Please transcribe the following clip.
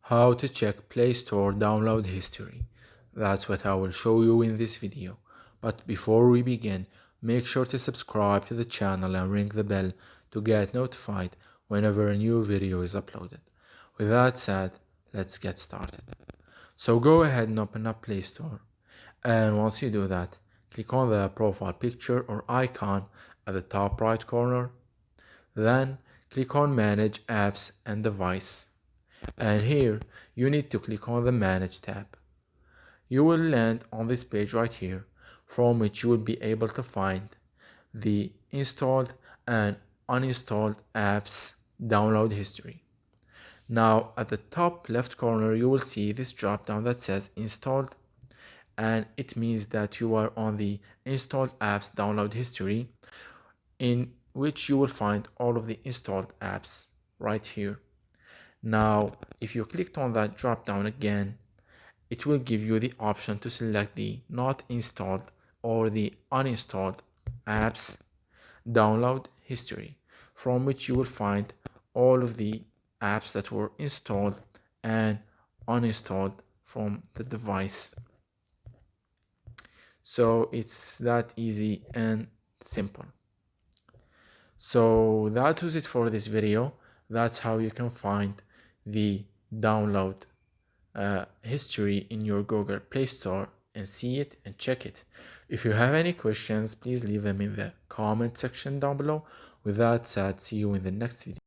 How to check Play Store download history. That's what I will show you in this video. But before we begin, make sure to subscribe to the channel and ring the bell to get notified whenever a new video is uploaded. With that said, let's get started. So go ahead and open up Play Store. And once you do that, click on the profile picture or icon at the top right corner. Then click on Manage Apps and Device. And here you need to click on the Manage tab. You will land on this page right here, from which you will be able to find the installed and uninstalled apps download history. Now at the top left corner you will see this drop down that says installed, and it means that you are on the installed apps download history, in which you will find all of the installed apps right here. Now, if you clicked on that drop down again, it will give you the option to select the not installed or the uninstalled apps download history, from which you will find all of the apps that were installed and uninstalled from the device. So it's that easy and simple. So that was it for this video. That's how you can find the download history in your Google Play Store and see it and check it. If you have any questions, please leave them in the comment section down below. With that said, see you in the next video.